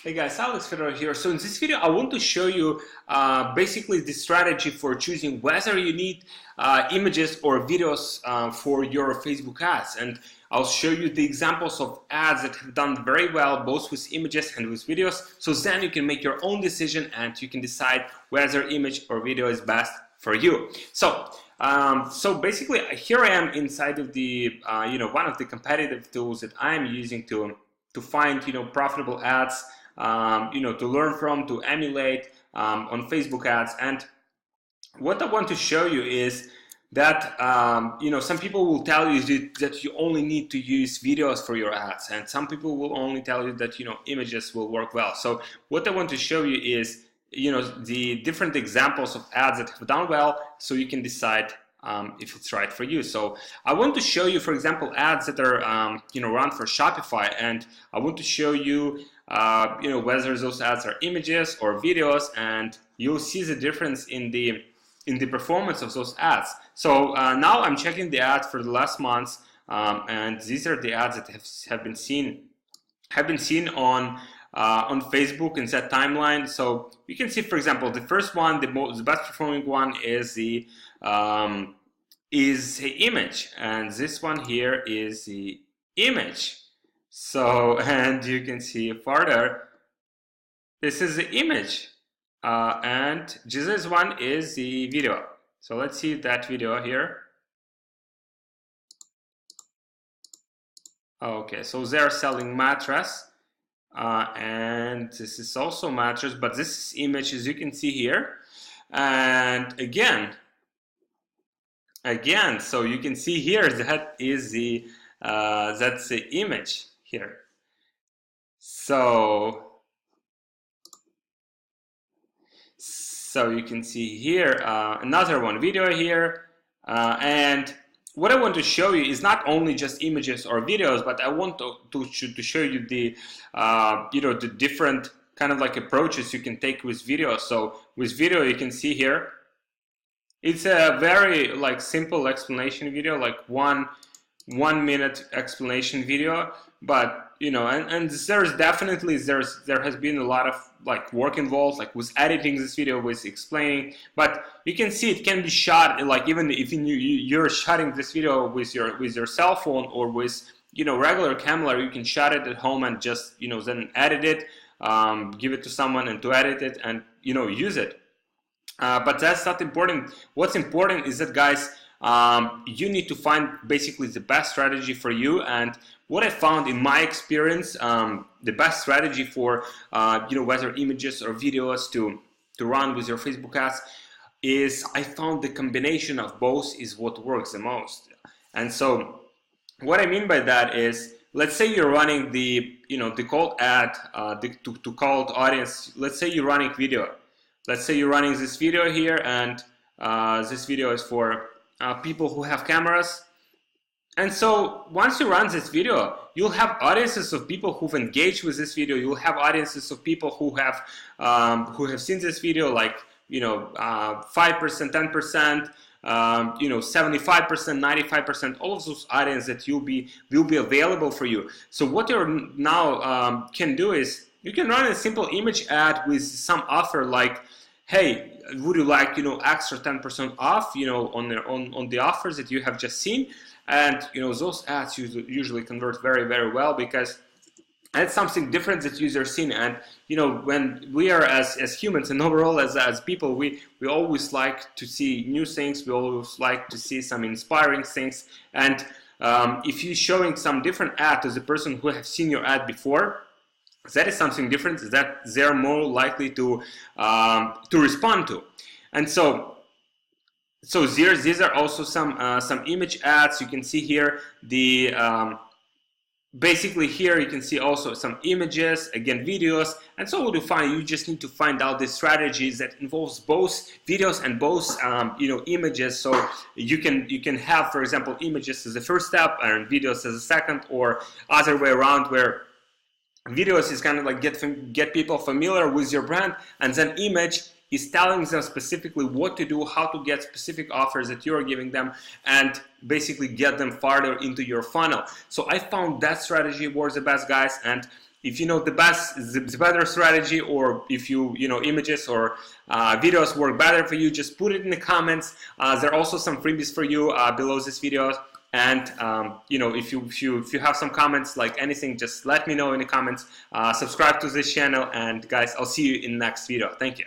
Hey guys, Alex Fedor here. So in this video, I want to show you basically the strategy for choosing whether you need images or videos for your Facebook ads. And I'll show you the examples of ads that have done very well, both with images and with videos. So then you can make your own decision and you can decide whether image or video is best for you. So basically, here I am inside of the one of the competitive tools that I'm using to find profitable ads. To learn from, to emulate on Facebook ads. And what I want to show you is that some people will tell you that you only need to use videos for your ads, and some people will only tell you that images will work well. So what I want to show you is the different examples of ads that have done well, so you can decide if it's right for you. So I want to show you, for example, ads that are run for Shopify, and I want to show you whether those ads are images or videos, and you'll see the difference in the performance of those ads. So now I'm checking the ads for the last months, and these are the ads that have been seen on Facebook in that timeline. So you can see, for example, the first one, the best performing one is the image, and this one here is the image. So, and you can see further, this is the image, and this one is the video. So let's see that video here. Okay, so they're selling mattress, and this is also mattress, but this is image, as you can see here. And again, so you can see here that is the that's the image here. So you can see here another one video here, and what I want to show you is not only just images or videos, but I want to show you the the different kind of like approaches you can take with video. So with video, you can see here, it's a very like simple explanation video, like one minute explanation video, but and there has been a lot of like work involved, like with editing this video, with explaining. But you can see it can be shot, like even if you're shooting this video with your cell phone or with regular camera, you can shot it at home and just then edit it, give it to someone and to edit it and use it. But that's not important. What's important is that, guys, you need to find basically the best strategy for you. And what I found in my experience, the best strategy for whether images or videos to run with your Facebook ads is, I found the combination of both is what works the most. And so what I mean by that is, let's say you're running the cold ad to cold audience. Let's say you're running video. Let's say you're running this video here, and this video is for people who have cameras. And so once you run this video, you'll have audiences of people who've engaged with this video. You'll have audiences of people who have seen this video, like 5%, 10%, 75%, 95%. All of those audience that will be available for you. So what you now can do is, you can run a simple image ad with some offer like, hey, would you like extra 10% off on the offers that you have just seen? And those ads usually convert very, very well, because that's something different that users seen. And when we are as humans and overall as people, we always like to see new things. We always like to see some inspiring things. And if you're showing some different ad to the person who have seen your ad before, that is something different that they're more likely to respond to. And so these are also some image ads. You can see here basically here you can see also some images, again videos. And so what you find, you just need to find out the strategies that involves both videos and both images. So you can have, for example, images as the first step and videos as a second, or other way around, where videos is kind of like get people familiar with your brand, and then image is telling them specifically what to do, how to get specific offers that you're giving them, and basically get them farther into your funnel. So I found that strategy works the best, guys, and if you know the better strategy, or if you know images or videos work better for you, just put it in the comments. There are also some freebies for you below this video. And you know, if you have some comments, like anything, just let me know in the comments. Subscribe to this channel, and guys, I'll see you in the next video. Thank you.